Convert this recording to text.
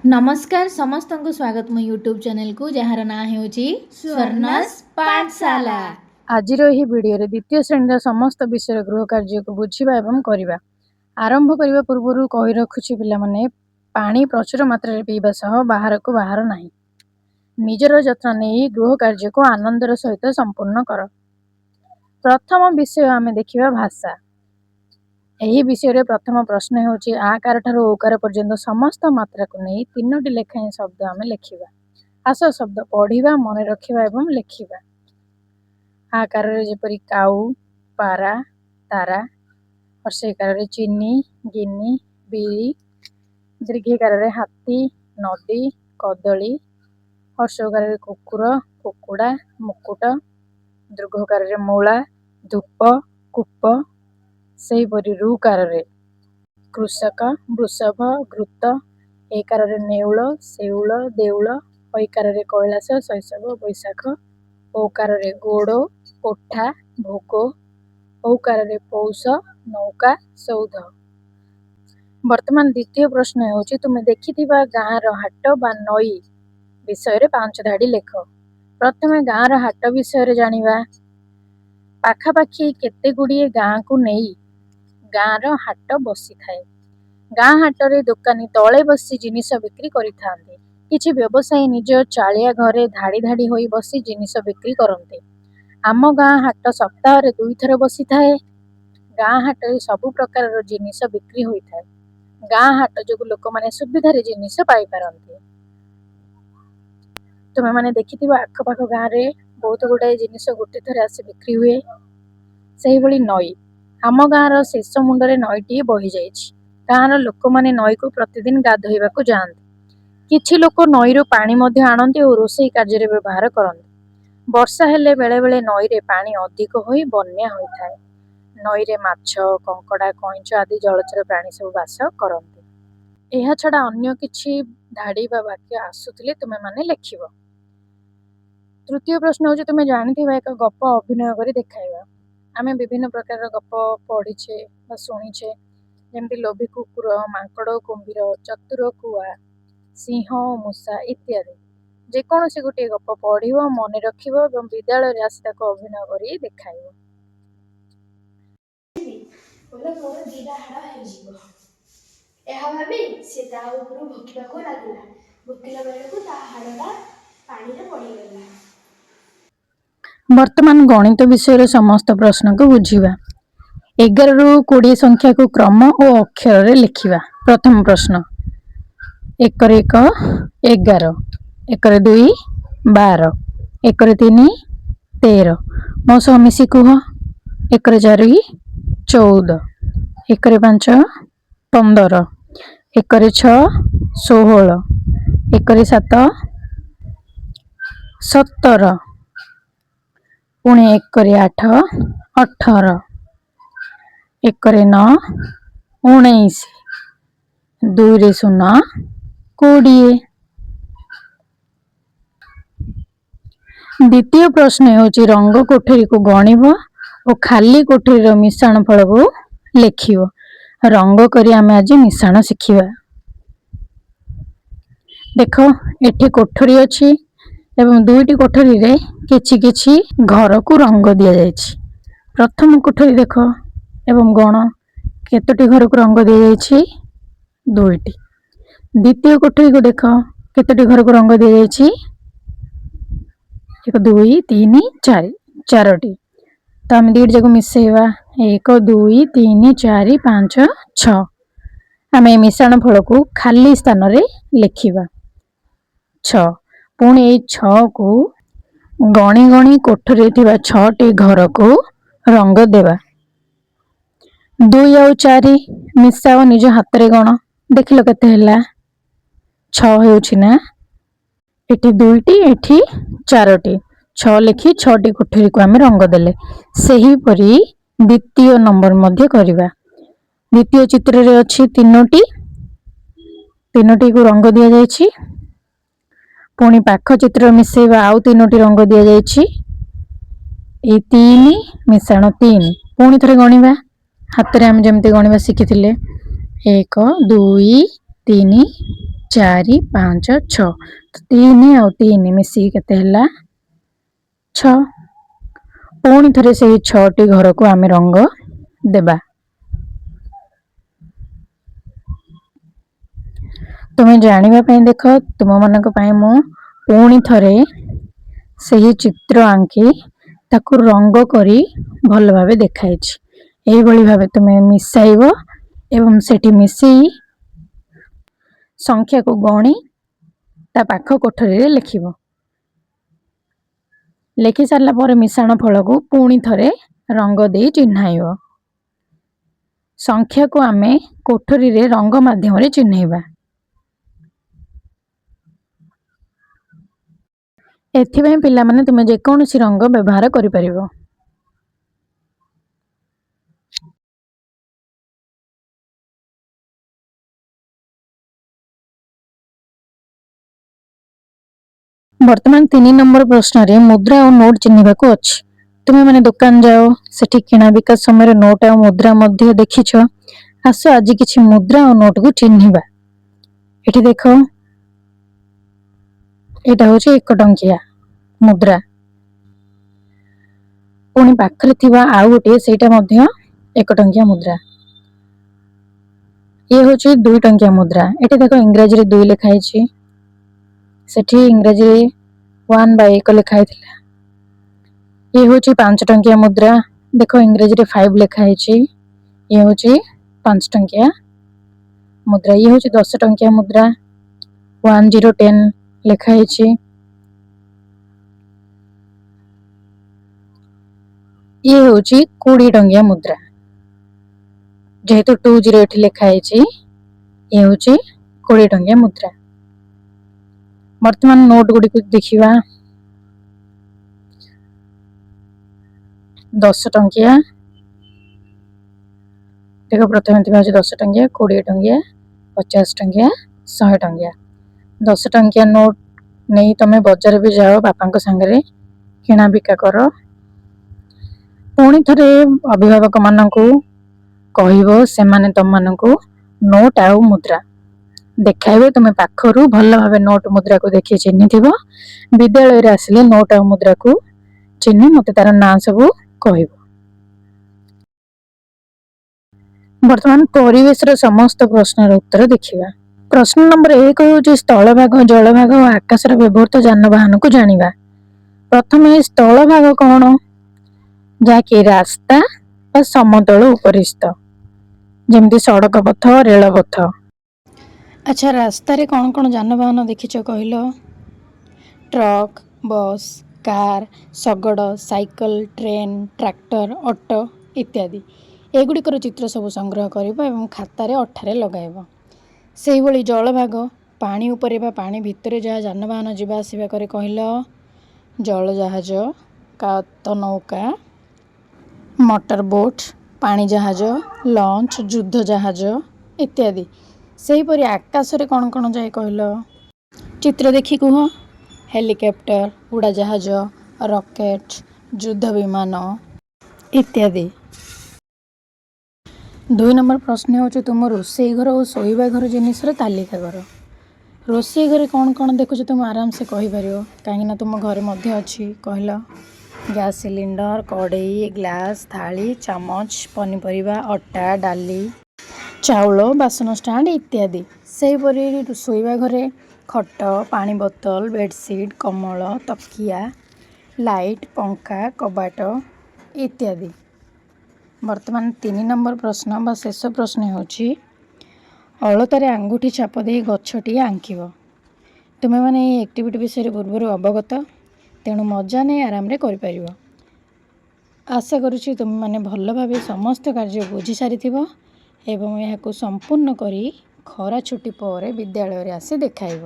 नमस्कार समस्त को स्वागत मो यूट्यूब चैनल को जार ना हो स्वर्णस पाठशाला। आज वीडियो रे द्वितीय श्रेणी समस्त विषय गृह कार्य को बुझा एवं करवा आरंभ करने पूर्व कही रखुची पिला माने पानी प्रचुर मात्रा पीवा सह बाहर को बाहर नहीं। निजर जत्न नहीं गृह कार्य को आनंदर सहित संपूर्ण कर। प्रथम विषय आमे देखिबा भाषा। यही विषय रे प्रथम प्रश्न होची आकार ठारू ओकार पर्यंत समस्त मात्रा को नहीं तीनोटी लेखाएं शब्द आमे लिखिबा। आस शब्द पढ़िबा मन रखिबा एवं लिखिबा। आकार रे जेपरि काऊ, पारा, तारा, हर्षकार रे चीनी, गिनी, बिरी, दीर्घकार रे हाथी, नदी, कदली, हर्षकार रे कुकुर, कुकुड़ा, मुकुट, दीर्घकार रे मूला, धूप, कूप, सही परि रुकार रे कृषक, वृषभ, घृत, एकार रे नेउल, सेउल, देउल, ऐकार रे कैलाश, शैशव, बैशाख, ओकार रे गोड़, कोठा, भोग, औकार रे पौष, नौका, सौध। वर्तमान द्वितीय प्रश्न होची तुमे देखिथिबा गाँ रो हाट बा नई विषय रे 5 धाड़ी लेख। प्रथमे गाँ रो हाट विषय रे जानिबा। पाखापाखी केते गुड़िए गाँ को नहीं गाँ रो हाट बसी थाए। गाँ हाट रे दुकानी तले बसी जिनिस बिक्री करि थांते। किछि व्यवसायी निज चालिया घरे धाड़ी धाड़ी होई बसी जिनिस बिक्री करते। आम गाँ हाट सप्ताह रे 2 थर बसी थाए। गाँ हाट रे सब प्रकार रो जिनिस बिक्री होई थाए। गाँ हाट जो लोक माने सुविधा रे जिनिस पाई पारंते। तुमे माने देखिथिबा आख पाख गाँ रे बहुत गुडाए जिनिस गोटे थरे आसे बिक्री हुए। सही भली नई आम गाँ रो शेष मुंडरे नईटी बही जाइछि। गाँ रो लोक माने नई को प्रतिदिन गाधोइबा को जाआंती। किछि लोक नई रो पानी मध्ये आनंती और रोषेई कार्य रे व्यवहार करंती। वर्षा हेले बेले बेले नई रे पानी अधिक होई बन्या होई थाए। नई रे माछ, कंकड़ा, कइंच आदि जलचर प्राणी सब वास करंती। एहा छडा अन्य किछि धाड़ी बा वाक्य आसुथिले तुमे माने लिखिबो। तृतीय प्रश्न होची तुमे जानिथिबा एक गप अभिनय करी देखाइबा। आमे विभिन्न प्रकार गप पढ़िछे बा सुनिछे जेमति लोभी कुकुर, मांकड़ कुंभीर, चतुर कुआ, सिंह मूषा इत्यादि। जेकोसी गोटे गप पढ़िबो मन रखिबो एवं विद्यालय रे आसी ताको अभिनय करी देखाइबो। बोले मोर दीदा हाड़ हो जीवो एहा भाबी से ता उपरु भोकिबाको लागिला। भोकिला बेलकु ता हाड़टा पानी रे पड़ी गेला। वर्तमान गणित विषय रे समस्त प्रश्न को बुझिबा। 11 रु 20 संख्या को क्रम और अक्षर रे लिखिबा। प्रथम प्रश्न 1 रे 1 11, 1 रे 2 12, 1 रे 3 13, मो सह मिसी कुह 1 रे 4 14, 1 रे 5 15, 1 रे 6 16, 1 रे 7 17, पुणी 1 रे 8 18, 1 रे 9 19, 2 रे 0 20। द्वितीय प्रश्न होची रंग कोठरी को गणिब और खाली कोठरी रो मिश्रण फल को लिखिबो। रंग करी आमे आज मिश्रण शिखिबा। देखो एठी कोठरी अछि एवं दुईटी कोठरी रे किछि किछि घर को रंग दिया जायछि। प्रथम कोठरी देखो एवं गण केतोटी घर को रंग दिया जायछि दुईटी। द्वितीय कोठरी को देखो केतोटी घर को रंग दिया जायछि 1 2 3 4 चारोटी। तो आम दुईटी जाको मिसेइबा 1 2 3 4 5 6। आम मिश्रण फल को खाली स्थान रे लिखिबा 6। पुणी 6 को गणी गणी कोठरी थिबा 6टी घर को रंग देवा। 2 और 4 मिसाओ निज हाथ रे गण देखिलो केते हैला 6 हेउछि ना। एठी 2टी एठी 4टी 6 लिखि 6टी कोठरी को आमे रंग देले। सही परी द्वितीय नंबर मध्य करिबा। द्वितीय चित्र रे अछि तीनोटी को रंग दिया जायछि। पुणी पाख चित्र मिसेइबा आउ तीनोटी रंग दिया जायछि। ए 3 मिश्रण 3 पुणी थरे गणिबा हाथ रे हम जेमते गणिबा शिखिथिले 1 2 3 4 5 6 ତ 3 ଆଉ 3 ମିଶିକି କେତେ ହେଲା 6। ପୁଣି ଥରେ ସେଇ 6ଟି ଘରକୁ ଆମେ ରଙ୍ଗ ଦେବା। ତୁମେ ଜାଣିବା ପାଇଁ ଦେଖ, ତୁମମାନଙ୍କ ପାଇଁ ମୁଁ ପୁଣି ଥରେ ସେହି ଚିତ୍ର ଆଙ୍କି ତାକୁ ରଙ୍ଗ କରି ଭଲ ଭାବେ ଦେଖାଇଛି। ଏହିଭଳି ଭାବେ ତୁମେ ମିଶାଇବ ଏବଂ ସେଠି ମିଶେଇ ସଂଖ୍ୟାକୁ ଗଣି ତା ପାଖ କୋଠରୀରେ ଲେଖିବ। ଲେଖି ସାରିଲା ପରେ ମିଶାଣ ଫଳକୁ ପୁଣି ଥରେ ରଙ୍ଗ ଦେଇ ଚିହ୍ନାଇବ। ସଂଖ୍ୟାକୁ ଆମେ କୋଠରୀରେ ରଙ୍ଗ ମାଧ୍ୟମରେ ଚିହ୍ନେଇବା। ଏଥିପାଇଁ ପିଲାମାନେ ତୁମେ ଯେକୌଣସି ରଙ୍ଗ ବ୍ୟବହାର କରିପାରିବ। ବର୍ତ୍ତମାନ 3 ନମ୍ବର ପ୍ରଶ୍ନରେ ମୁଦ୍ରା ଓ ନୋଟ ଚିହ୍ନିବାକୁ ଅଛି। ତୁମେ ମାନେ ଦୋକାନ ଯାଅ, ସେଠି କିଣା ବିକା ସମୟରେ ନୋଟ ଆଉ ମୁଦ୍ରା ମଧ୍ୟ ଦେଖିଛ। ଆସ ଆଜି କିଛି ମୁଦ୍ରା ଓ ନୋଟକୁ ଚିହ୍ନିବା। ଏଠି ଦେଖ, ଏଇଟା ହଉଛି 1 ଟଙ୍କିଆ ମୁଦ୍ରା। ପୁଣି ପାଖରେ ଥିବା ଆଉ ଗୋଟିଏ, ସେଇଟା ମଧ୍ୟ 1 ଟଙ୍କିଆ ମୁଦ୍ରା। ଇଏ ହଉଛି 2 ଟଙ୍କିଆ ମୁଦ୍ରା। ଏଠି ଦେଖ ଇଂରାଜୀରେ 2 ଲେଖା ହେଇଛି, ସେଠି ଇଂରାଜୀରେ 1/1 ଲେଖା ହେଇଥିଲା। ଇଏ ହଉଛି 5 ଟଙ୍କିଆ ମୁଦ୍ରା। ଦେଖ ଇଂରାଜୀରେ 5 ଲେଖା ହେଇଛି। ଇଏ ହଉଛି 5 ଟଙ୍କିଆ ମୁଦ୍ରା। ଇଏ ହଉଛି 10 ଟଙ୍କିଆ ମୁଦ୍ରା, 1010 ଲେଖା ହେଇଛି। ଇଏ ହଉଛି 20 ଟଙ୍କିଆ ମୁଦ୍ରା, ଯେହେତୁ 20 ଏଠି ଲେଖା ହେଇଛି। ଇଏ ହଉଛି 20 ଟଙ୍କିଆ ମୁଦ୍ରା। ବର୍ତ୍ତମାନ ନୋଟ ଗୁଡ଼ିକୁ ଦେଖିବା। 10 ଟଙ୍କିଆ, ଦେଖ ପ୍ରଥମେ ଥିବା ହଉଛି 10 ଟଙ୍କିଆ, 20 ଟଙ୍କିଆ, 50 ଟଙ୍କିଆ, 100 ଟଙ୍କିଆ। 10 ଟଙ୍କିଆ ନୋଟ ନେଇ ତମେ ବଜାର ବି ଯାଅ, ବାପାଙ୍କ ସାଙ୍ଗରେ କିଣା ବିକା କର। ପୁଣି ଥରେ ଅଭିଭାବକ ମାନଙ୍କୁ କହିବ, ସେମାନେ ତମମାନଙ୍କୁ ନୋଟ ଆଉ ମୁଦ୍ରା ଦେଖାଇବେ। ତୁମେ ପାଖରୁ ଭଲ ଭାବେ ନୋଟ ମୁଦ୍ରାକୁ ଦେଖି ଚିହ୍ନିଥିବ। ବିଦ୍ୟାଳୟରେ ଆସିଲେ ନୋଟ ଆଉ ମୁଦ୍ରାକୁ ଚିହ୍ନି ମତେ ତାର ନାଁ ସବୁ କହିବ। ବର୍ତ୍ତମାନ ପରିବେଶର ସମସ୍ତ ପ୍ରଶ୍ନର ଉତ୍ତର ଦେଖିବା। ପ୍ରଶ୍ନ ନମ୍ବର 1 ହେଉଛି ସ୍ଥଳଭାଗ, ଜଳଭାଗ ଓ ଆକାଶରେ ବ୍ୟବହୃତ ଯାନବାହନକୁ ଜାଣିବା। ପ୍ରଥମେ ସ୍ଥଳଭାଗ କ'ଣ? ଯାହାକି ରାସ୍ତା ବା ସମତଳ ଉପରିସ୍ଥ, ଯେମିତି ସଡ଼କ ପଥ, ରେଳପଥ। ଆଚ୍ଛା, ରାସ୍ତାରେ କ'ଣ କ'ଣ ଯାନବାହନ ଦେଖିଛ କହିଲ? ଟ୍ରକ୍, ବସ୍, କାର୍, ଶଗଡ଼, ସାଇକେଲ, ଟ୍ରେନ୍, ଟ୍ରାକ୍ଟର, ଅଟୋ ଇତ୍ୟାଦି। ଏଗୁଡ଼ିକର ଚିତ୍ର ସବୁ ସଂଗ୍ରହ କରିବ ଏବଂ ଖାତାରେ ଅଠାରେ ଲଗାଇବ। ସେହିଭଳି ଜଳଭାଗ, ପାଣି ଉପରେ ବା ପାଣି ଭିତରେ ଯାହା ଯାନବାହନ ଯିବା ଆସିବା କରେ କହିଲ? ଜଳଜାହାଜ, କାତ ନୌକା, ମଟର ବୋଟ୍, ପାଣି ଜାହାଜ, ଲଞ୍ଚ, ଯୁଦ୍ଧ ଜାହାଜ ଇତ୍ୟାଦି। ସେହିପରି ଆକାଶରେ କ'ଣ କ'ଣ ଯାଏ କହିଲ? ଚିତ୍ର ଦେଖି କୁହ। ହେଲିକପ୍ଟର, ଉଡ଼ାଜାହାଜ, ରକେଟ୍, ଯୁଦ୍ଧ ବିମାନ ଇତ୍ୟାଦି। 2 ନମ୍ବର ପ୍ରଶ୍ନ ହେଉଛି ତୁମ ରୋଷେଇ ଘର ଓ ଶୋଇବା ଘର ଜିନିଷର ତାଲିକା କର। ରୋଷେଇ ଘରେ କ'ଣ କ'ଣ ଦେଖୁଛ ତୁମେ ଆରାମସେ କହିପାରିବ, କାହିଁକିନା ତୁମ ଘରେ ମଧ୍ୟ ଅଛି। କହିଲ? ଗ୍ୟାସ୍ ସିଲିଣ୍ଡର, କଡ଼େଇ, ଗ୍ଲାସ୍, ଥାଳି, ଚାମଚ, ପନିପରିବା, ଅଟା, ଡାଲି, ଚାଉଳ, ବାସନ ଷ୍ଟାଣ୍ଡ ଇତ୍ୟାଦି। ସେହିପରି ଶୋଇବା ଘରେ ଖଟ, ପାଣି ବୋତଲ, ବେଡ଼ସିଟ୍, କମଳ, ତକିଆ, ଲାଇଟ୍, ପଙ୍ଖା, କବାଟ ଇତ୍ୟାଦି। ବର୍ତ୍ତମାନ 3 ନମ୍ବର ପ୍ରଶ୍ନ ବା ଶେଷ ପ୍ରଶ୍ନ ହେଉଛି ଅଳତାରେ ଆଙ୍ଗୁଠି ଛାପ ଦେଇ ଗଛଟିଏ ଆଙ୍କିବ। ତୁମେମାନେ ଏହି ଆକ୍ଟିଭିଟି ବିଷୟରେ ପୂର୍ବରୁ ଅବଗତ, ତେଣୁ ମଜା ନେଇ ଆରାମରେ କରିପାରିବ। ଆଶା କରୁଛି ତୁମେମାନେ ଭଲ ଭାବେ ସମସ୍ତ କାର୍ଯ୍ୟ ବୁଝି ସାରିଥିବ ଏବଂ ଏହାକୁ ସମ୍ପୂର୍ଣ୍ଣ କରି ଖରା ଛୁଟି ପରେ ବିଦ୍ୟାଳୟରେ ଆସି ଦେଖାଇବ।